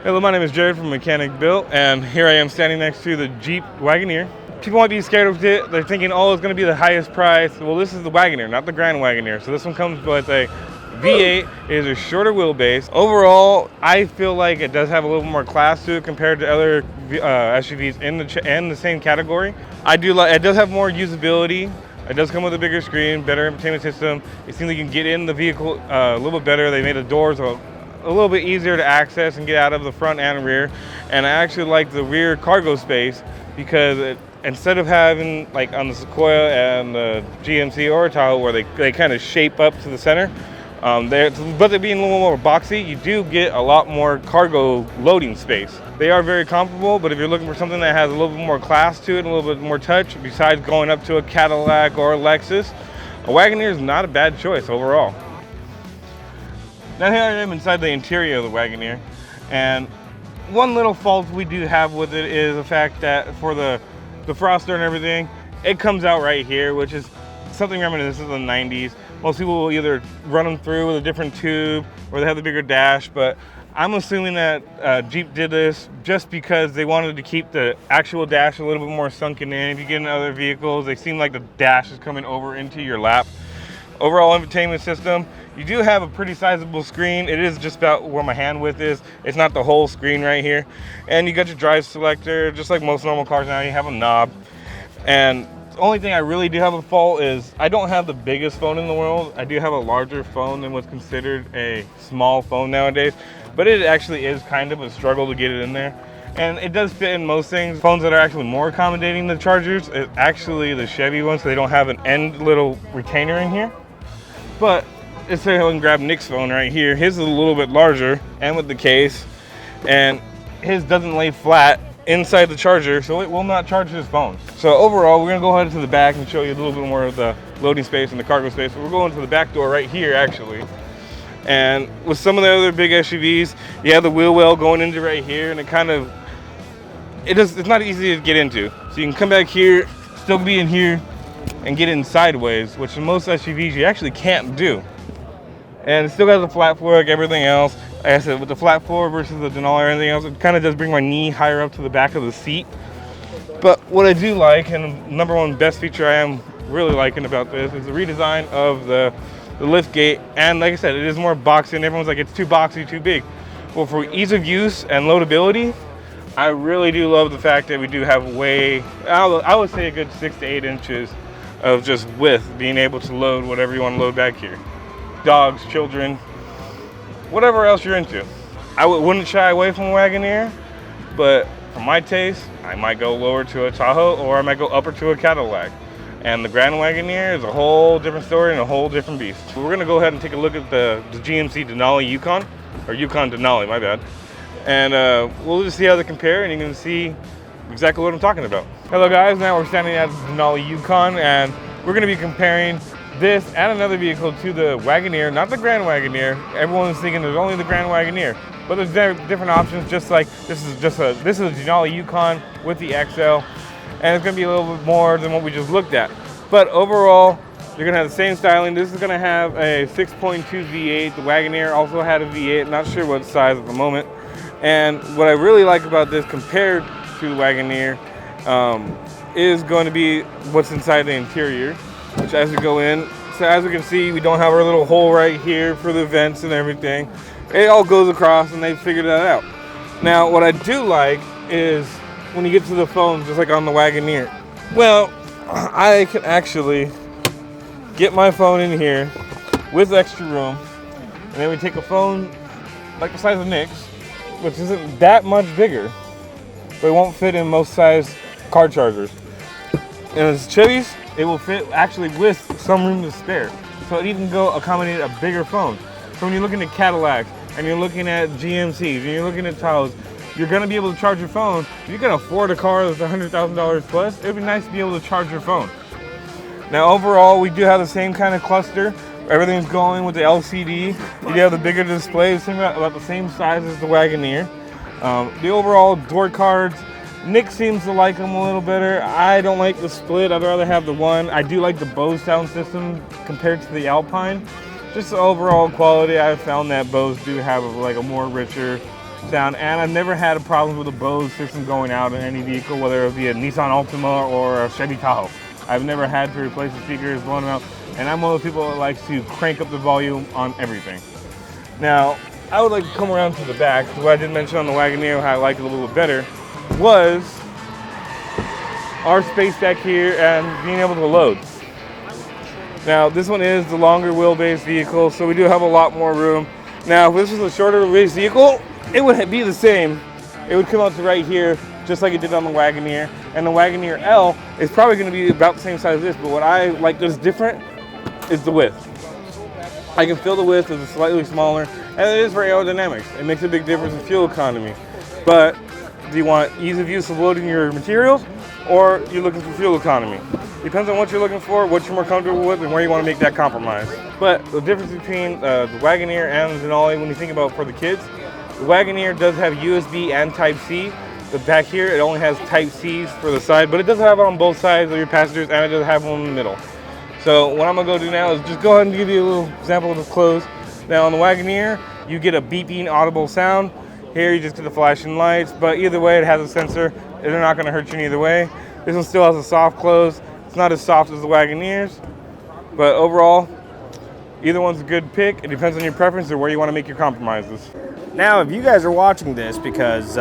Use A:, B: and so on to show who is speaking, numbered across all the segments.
A: Hello, my name is Jared from Mechanic Built, and here I am standing next to the Jeep Wagoneer. People might be scared of it. They're thinking, oh, it's going to be the highest price. Well, this is the Wagoneer, not the Grand Wagoneer. So this one comes with a V8. It is a shorter wheelbase. Overall, I feel like it does have a little more class to it compared to other SUVs in the same category. It does have more usability. It does come with a bigger screen, better entertainment system. It seems like you can get in the vehicle a little bit better. They made the doors a little bit easier to access and get out of the front and rear. And I actually like the rear cargo space because instead of having like on the Sequoia and the GMC or Tahoe where they kind of shape up to the center, but they're being a little more boxy, you do get a lot more cargo loading space. They are very comparable, but if you're looking for something that has a little bit more class to it and a little bit more touch, besides going up to a Cadillac or a Lexus, a Wagoneer is not a bad choice overall. Now here I am inside the interior of the Wagoneer, and one little fault we do have with it is the fact that for the defroster and everything, it comes out right here, which is something reminiscent of the 90s. Most people will either run them through with a different tube or they have the bigger dash, but I'm assuming that Jeep did this just because they wanted to keep the actual dash a little bit more sunken in. If you get in other vehicles, they seem like the dash is coming over into your lap. Overall infotainment system, you do have a pretty sizable screen. It is just about where my hand width is. It's not the whole screen right here. And you got your drive selector, just like most normal cars now, you have a knob. And the only thing I really do have a fault is I don't have the biggest phone in the world. I do have a larger phone than what's considered a small phone nowadays, but it actually is kind of a struggle to get it in there. And it does fit in most things. Phones that are actually more accommodating the chargers, it's actually the Chevy ones, so they don't have an end little retainer in here. But let's say I can grab Nick's phone right here. His is a little bit larger and with the case, and his doesn't lay flat inside the charger, so it will not charge his phone. So overall, we're gonna go ahead to the back and show you a little bit more of the loading space and the cargo space. We're going to the back door right here, actually. And with some of the other big SUVs, you have the wheel well going into right here, and it's not easy to get into. So you can come back here, still be in here, and get in sideways, which in most SUVs you actually can't do. And it still got the flat floor like everything else. Like I said, with the flat floor versus the Denali or anything else, it kind of does bring my knee higher up to the back of the seat. But what I do like, and number one best feature I am really liking about this, is the redesign of the lift gate. And like I said, it is more boxy, and everyone's like, it's too boxy, too big. Well, for ease of use and loadability, I really do love the fact that we do have I would say a good 6 to 8 inches of just width, being able to load whatever you want to load back here. Dogs, children, whatever else you're into. I wouldn't shy away from a Wagoneer, but for my taste, I might go lower to a Tahoe or I might go upper to a Cadillac. And the Grand Wagoneer is a whole different story and a whole different beast. So we're gonna go ahead and take a look at the GMC Denali Yukon, or Yukon Denali, my bad. And we'll just see how they compare, and you can see exactly what I'm talking about. Hello guys, now we're standing at the Denali Yukon, and we're gonna be comparing this and another vehicle to the Wagoneer, not the Grand Wagoneer. Everyone is thinking there's only the Grand Wagoneer, but there's different options. Just like this is a Denali Yukon with the XL, and it's gonna be a little bit more than what we just looked at. But overall, you're gonna have the same styling. This is gonna have a 6.2 V8. The Wagoneer also had a V8. Not sure what size at the moment. And what I really like about this compared to the Wagoneer is going to be what's inside the interior, which as we go in, so as we can see, we don't have our little hole right here for the vents and everything. It all goes across, and they figured that out. Now, what I do like is when you get to the phone, just like on the Wagoneer, well, I can actually get my phone in here with extra room, and then we take a phone like the size of Nick's, which isn't that much bigger, but it won't fit in most size car chargers. And as Chevy's, it will fit actually with some room to spare. So it even go accommodate a bigger phone. So when you're looking at Cadillacs, and you're looking at GMCs, and you're looking at Tahoes, you're gonna be able to charge your phone. If you can afford a car that's $100,000 plus, it'd be nice to be able to charge your phone. Now overall, we do have the same kind of cluster. Everything's going with the LCD. You have the bigger display, about the same size as the Wagoneer. The overall door cards, Nick seems to like them a little better. I don't like the split. I'd rather have the one. I do like the Bose sound system compared to the Alpine. Just the overall quality, I've found that Bose do have like a more richer sound, and I've never had a problem with a Bose system going out in any vehicle, whether it be a Nissan Altima or a Chevy Tahoe. I've never had to replace the speakers, blowing them out, and I'm one of the people that likes to crank up the volume on everything. Now, I would like to come around to the back. What I did mention on the Wagoneer, how I liked it a little bit better, was our space back here and being able to load. Now, this one is the longer wheelbase vehicle, so we do have a lot more room. Now, if this was a shorter wheelbase vehicle, it would be the same. It would come out to right here, just like it did on the Wagoneer. And the Wagoneer L is probably going to be about the same size as this, but what I like that's different is the width. I can feel the width is slightly smaller, and it is for aerodynamics. It makes a big difference in fuel economy. But do you want ease of use of loading your materials, or you're looking for fuel economy? Depends on what you're looking for, what you're more comfortable with, and where you want to make that compromise. But the difference between the Wagoneer and the Denali, when you think about for the kids, the Wagoneer does have USB and Type-C. But back here, it only has Type-Cs for the side, but it does have it on both sides of your passengers, and it does have one in the middle. So what I'm gonna go do now is just go ahead and give you a little example of the close. Now on the Wagoneer, you get a beeping audible sound. Here you just get the flashing lights, but either way, it has a sensor. They're not gonna hurt you in either way. This one still has a soft close. It's not as soft as the Wagoneers, but overall, either one's a good pick. It depends on your preference or where you want to make your compromises.
B: Now, if you guys are watching this because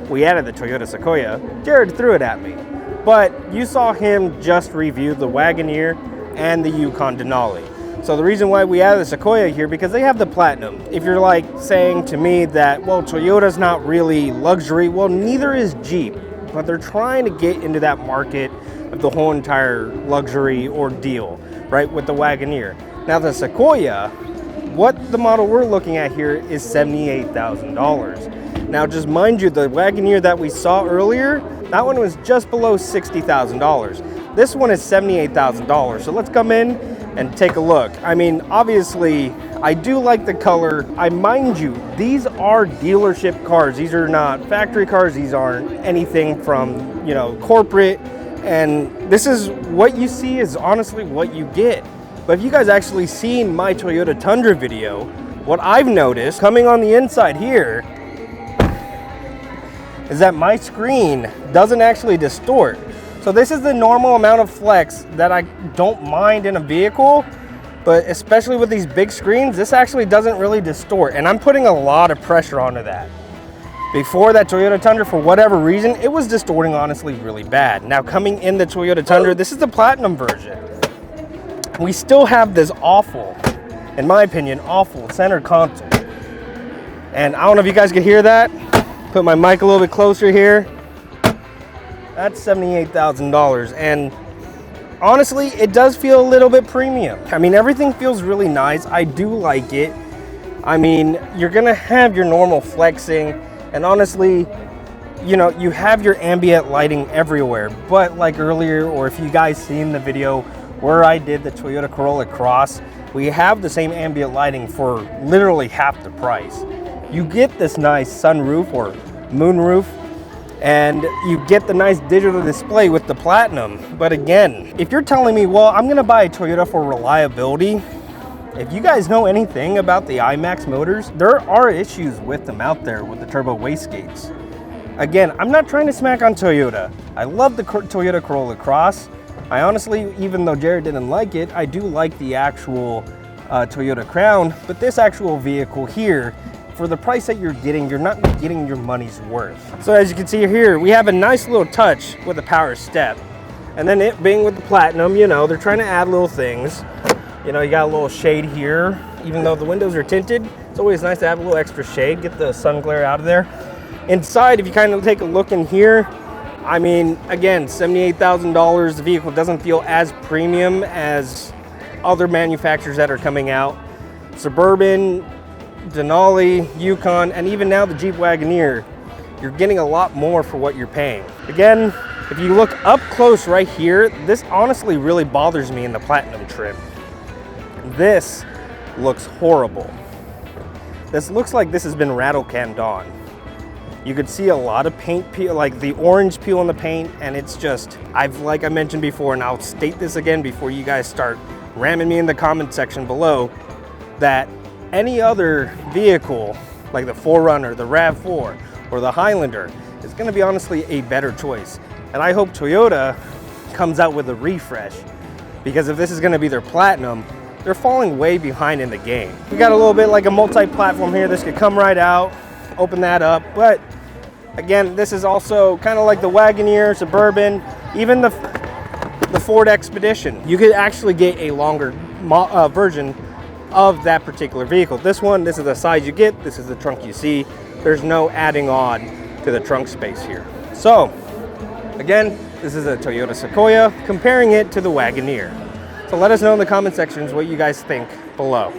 B: we added the Toyota Sequoia, Jared threw it at me. But you saw him just review the Wagoneer and the Yukon Denali. So the reason why we added the Sequoia here, because they have the Platinum. If you're like saying to me that, well, Toyota's not really luxury, well, neither is Jeep. But they're trying to get into that market of the whole entire luxury ordeal, right, with the Wagoneer. Now the Sequoia, what the model we're looking at here is $78,000. Now just mind you, the Wagoneer that we saw earlier, that one was just below $60,000. This one is $78,000. So let's come in and take a look. I mean, obviously, I do like the color. I mind you, these are dealership cars. These are not factory cars. These aren't anything from, you know, corporate. And this is what you see is honestly what you get. But if you guys actually seen my Toyota Tundra video, what I've noticed coming on the inside here is that my screen doesn't actually distort. So this is the normal amount of flex that I don't mind in a vehicle, but especially with these big screens, this actually doesn't really distort. And I'm putting a lot of pressure onto that. Before that Toyota Tundra, for whatever reason, it was distorting honestly really bad. Now coming in the Toyota Tundra, this is the Platinum version. We still have this awful, in my opinion, awful center console. And I don't know if you guys can hear that. Put my mic a little bit closer here. That's $78,000. And honestly, it does feel a little bit premium. I mean, everything feels really nice. I do like it. I mean, you're gonna have your normal flexing. And honestly, you know, you have your ambient lighting everywhere. But like earlier, or if you guys seen the video where I did the Toyota Corolla Cross, we have the same ambient lighting for literally half the price. You get this nice sunroof or moonroof, and you get the nice digital display with the Platinum. But again, if you're telling me, well, I'm gonna buy a Toyota for reliability, if you guys know anything about the IMAX motors, there are issues with them out there with the turbo wastegates. Again, I'm not trying to smack on Toyota. I love the Toyota Corolla Cross. I honestly, even though Jared didn't like it, I do like the actual Toyota Crown, but this actual vehicle here, for the price that you're not getting your money's worth. So as you can see here, we have a nice little touch with the power step. And then it being with the Platinum, you know, they're trying to add little things. You know, you got a little shade here. Even though the windows are tinted, it's always nice to have a little extra shade, get the sun glare out of there. Inside, if you kind of take a look in here, I mean, again, $78,000, the vehicle doesn't feel as premium as other manufacturers that are coming out. Suburban, Denali, Yukon, and even now the Jeep Wagoneer, you're getting a lot more for what you're paying. Again, if you look up close right here, this honestly really bothers me in the Platinum trim. This looks horrible. This looks like this has been rattle canned on. You could see a lot of paint peel, like the orange peel on the paint, and it's just, like I mentioned before, and I'll state this again before you guys start ramming me in the comment section below, that any other vehicle like the 4Runner, the RAV4, or the Highlander, it's gonna be honestly a better choice. And I hope Toyota comes out with a refresh, because if this is gonna be their Platinum, they're falling way behind in the game. We got a little bit like a multi-platform here. This could come right out, open that up. But again, this is also kind of like the Wagoneer, Suburban, even the Ford Expedition. You could actually get a longer version of that particular vehicle. This is the size you get, this is the trunk you see. There's no adding on to the trunk space here. So, again, this is a Toyota Sequoia, comparing it to the Wagoneer. So let us know in the comment sections what you guys think below.